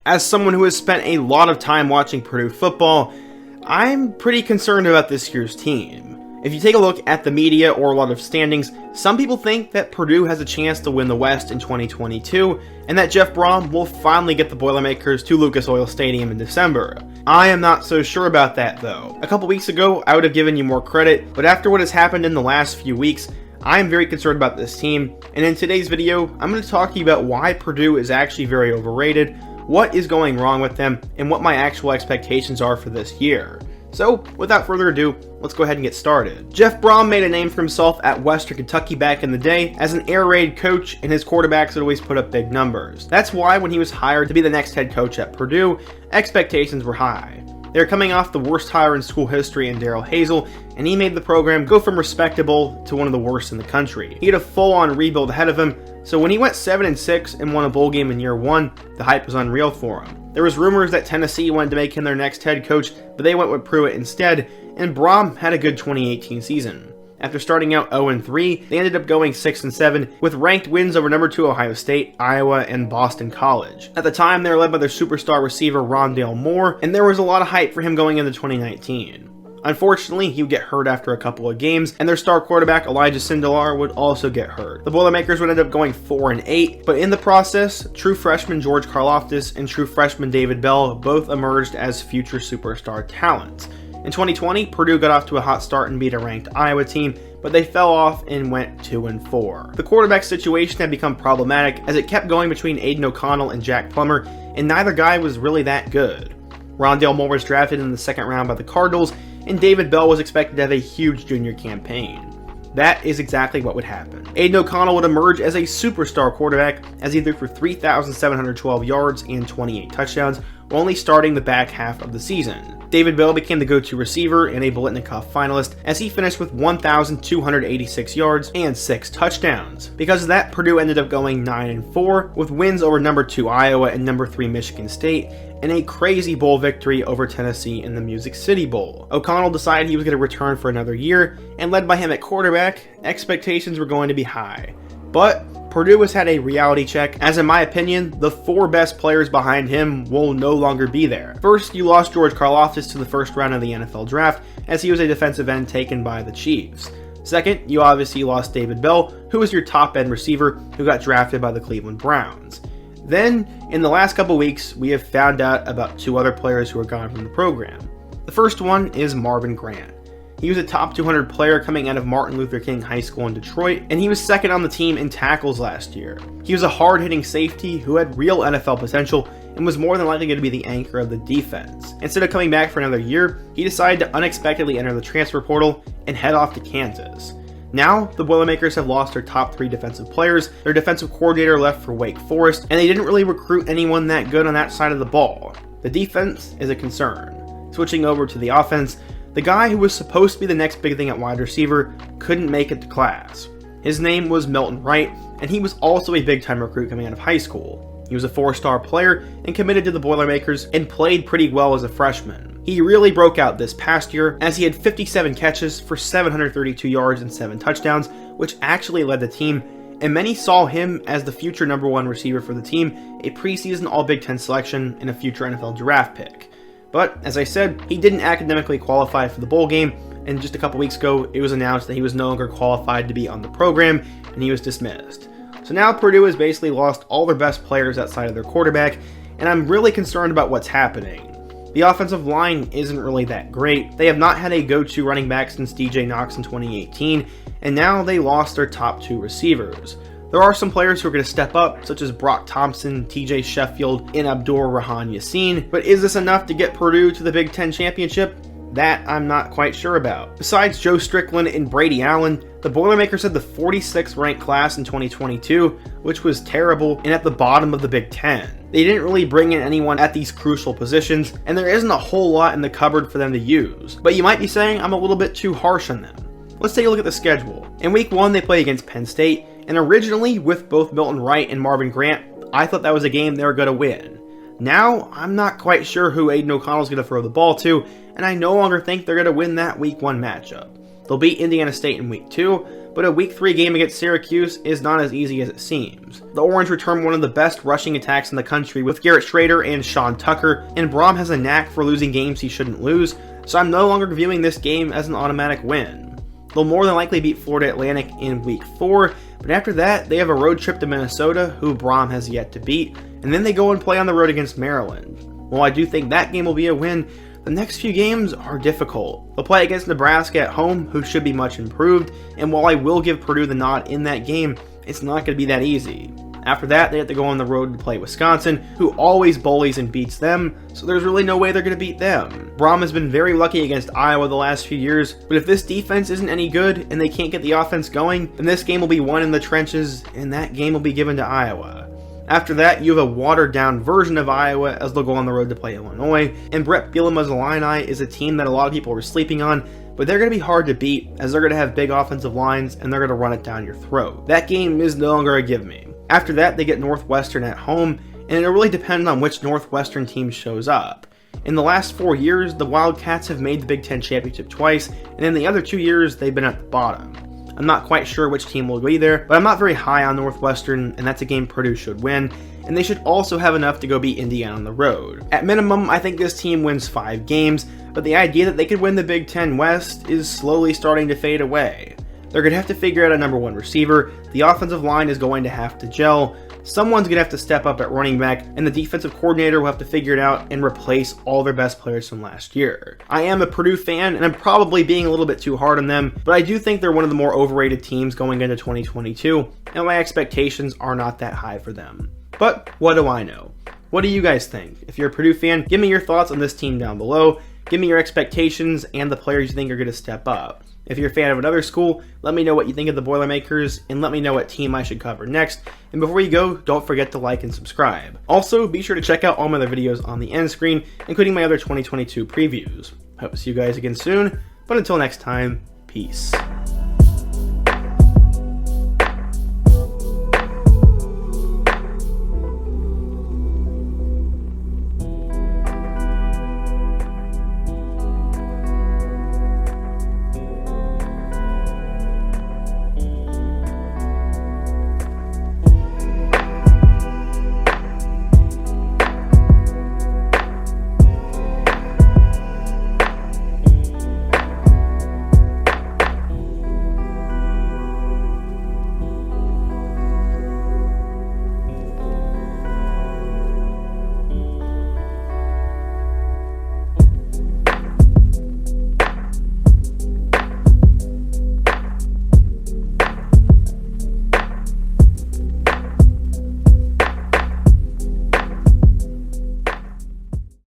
As someone who has spent a lot of time watching Purdue football, I'm pretty concerned about this year's team. If you take a look at the media or a lot of standings, some people think that Purdue has a chance to win the West in 2022, and that Jeff Brom will finally get the Boilermakers to Lucas Oil Stadium in December. I am not so sure about that though. A couple weeks ago, I would have given you more credit, but after what has happened in the last few weeks, I am very concerned about this team, and in today's video, I'm going to talk to you about why Purdue is actually very overrated, what is going wrong with them, and what my actual expectations are for this year. So, without further ado, let's go ahead and get started. Jeff Brom made a name for himself at Western Kentucky back in the day as an air raid coach, and his quarterbacks would always put up big numbers. That's why when he was hired to be the next head coach at Purdue, expectations were high. They were coming off the worst hire in school history in Darrell Hazel, and he made the program go from respectable to one of the worst in the country. He had a full-on rebuild ahead of him, so when he went 7-6 and won a bowl game in year one, the hype was unreal for him. There was rumors that Tennessee wanted to make him their next head coach, but they went with Pruitt instead, and Brom had a good 2018 season. After starting out 0-3, they ended up going 6-7 with ranked wins over number 2 Ohio State, Iowa, and Boston College. At the time, they were led by their superstar receiver Rondale Moore, and there was a lot of hype for him going into 2019. Unfortunately, he would get hurt after a couple of games, and their star quarterback Elijah Sindelar would also get hurt. The Boilermakers would end up going 4-8, but in the process, true freshman George Karlaftis and true freshman David Bell both emerged as future superstar talents. In 2020, Purdue got off to a hot start and beat a ranked Iowa team, but they fell off and went 2-4. The quarterback situation had become problematic as it kept going between Aiden O'Connell and Jack Plummer, and neither guy was really that good. Rondale Moore was drafted in the second round by the Cardinals, and David Bell was expected to have a huge junior campaign. That is exactly what would happen. Aiden O'Connell would emerge as a superstar quarterback as he threw for 3,712 yards and 28 touchdowns, while only starting the back half of the season. David Bell became the go-to receiver and a Biletnikoff finalist as he finished with 1,286 yards and 6 touchdowns. Because of that, Purdue ended up going 9-4 with wins over number 2 Iowa and number 3 Michigan State, and a crazy bowl victory over Tennessee in the Music City Bowl. O'Connell decided he was going to return for another year, and led by him at quarterback, expectations were going to be high. But Purdue has had a reality check, as in my opinion, the 4 best players behind him will no longer be there. First, you lost George Karlaftis to the first round of the NFL draft, as he was a defensive end taken by the Chiefs. Second, you obviously lost David Bell, who was your top end receiver, who got drafted by the Cleveland Browns. Then, in the last couple weeks, we have found out about 2 other players who are gone from the program. The first one is Marvin Grant. He was a top 200 player coming out of Martin Luther King High School in Detroit, and he was second on the team in tackles last year. He was a hard-hitting safety who had real NFL potential and was more than likely going to be the anchor of the defense. Instead of coming back for another year, he decided to unexpectedly enter the transfer portal and head off to Kansas. Now, the Boilermakers have lost their top 3 defensive players, their defensive coordinator left for Wake Forest, and they didn't really recruit anyone that good on that side of the ball. The defense is a concern. Switching over to the offense, the guy who was supposed to be the next big thing at wide receiver couldn't make it to class. His name was Milton Wright, and he was also a big-time recruit coming out of high school. He was a 4-star player and committed to the Boilermakers and played pretty well as a freshman. He really broke out this past year as he had 57 catches for 732 yards and 7 touchdowns, which actually led the team, and many saw him as the future number 1 receiver for the team, a preseason All-Big Ten selection, and a future NFL draft pick. But, as I said, he didn't academically qualify for the bowl game, and just a couple weeks ago, it was announced that he was no longer qualified to be on the program, and he was dismissed. So now Purdue has basically lost all their best players outside of their quarterback, and I'm really concerned about what's happening. The offensive line isn't really that great. They have not had a go-to running back since DJ Knox in 2018, and now they lost their top 2 receivers. There are some players who are going to step up, such as Brock Thompson, TJ Sheffield, and Abdur-Rahman Yassin, but is this enough to get Purdue to the Big Ten championship? That I'm not quite sure about. Besides Joe Strickland and Brady Allen, the Boilermakers had the 46th ranked class in 2022, which was terrible and at the bottom of the Big Ten. They didn't really bring in anyone at these crucial positions, and there isn't a whole lot in the cupboard for them to use. But you might be saying I'm a little bit too harsh on them. Let's take a look at the schedule. In week 1, they play against Penn State, and originally, with both Milton Wright and Marvin Grant, I thought that was a game they were going to win. Now, I'm not quite sure who Aiden O'Connell is going to throw the ball to, and I no longer think they're going to win that week 1 matchup. They'll beat Indiana State in week 2, but a Week 3 game against Syracuse is not as easy as it seems. The Orange return one of the best rushing attacks in the country with Garrett Schrader and Sean Tucker, and Braum has a knack for losing games he shouldn't lose, so I'm no longer viewing this game as an automatic win. They'll more than likely beat Florida Atlantic in Week 4, but after that, they have a road trip to Minnesota, who Braum has yet to beat, and then they go and play on the road against Maryland. While I do think that game will be a win, the next few games are difficult. They'll play against Nebraska at home, who should be much improved, and while I will give Purdue the nod in that game, it's not going to be that easy. After that, they have to go on the road to play Wisconsin, who always bullies and beats them, so there's really no way they're going to beat them. Braum has been very lucky against Iowa the last few years, but if this defense isn't any good and they can't get the offense going, then this game will be won in the trenches, and that game will be given to Iowa. After that, you have a watered-down version of Iowa as they'll go on the road to play Illinois, and Brett Bielema's Illini is a team that a lot of people were sleeping on, but they're going to be hard to beat as they're going to have big offensive lines and they're going to run it down your throat. That game is no longer a give me. After that, they get Northwestern at home, and it'll really depend on which Northwestern team shows up. In the last 4 years, the Wildcats have made the Big Ten Championship twice, and in the other 2 years, they've been at the bottom. I'm not quite sure which team will be there, but I'm not very high on Northwestern, and that's a game Purdue should win, and they should also have enough to go beat Indiana on the road. At minimum, I think this team wins 5 games, but the idea that they could win the Big Ten West is slowly starting to fade away. They're going to have to figure out a number 1 receiver, the offensive line is going to have to gel, someone's going to have to step up at running back, and the defensive coordinator will have to figure it out and replace all their best players from last year. I am a Purdue fan, and I'm probably being a little bit too hard on them, but I do think they're one of the more overrated teams going into 2022, and my expectations are not that high for them. But what do I know? What do you guys think? If you're a Purdue fan, give me your thoughts on this team down below, give me your expectations and the players you think are going to step up. If you're a fan of another school, let me know what you think of the Boilermakers, and let me know what team I should cover next. And before you go, don't forget to like and subscribe. Also, be sure to check out all my other videos on the end screen, including my other 2022 previews. Hope to see you guys again soon, but until next time, peace.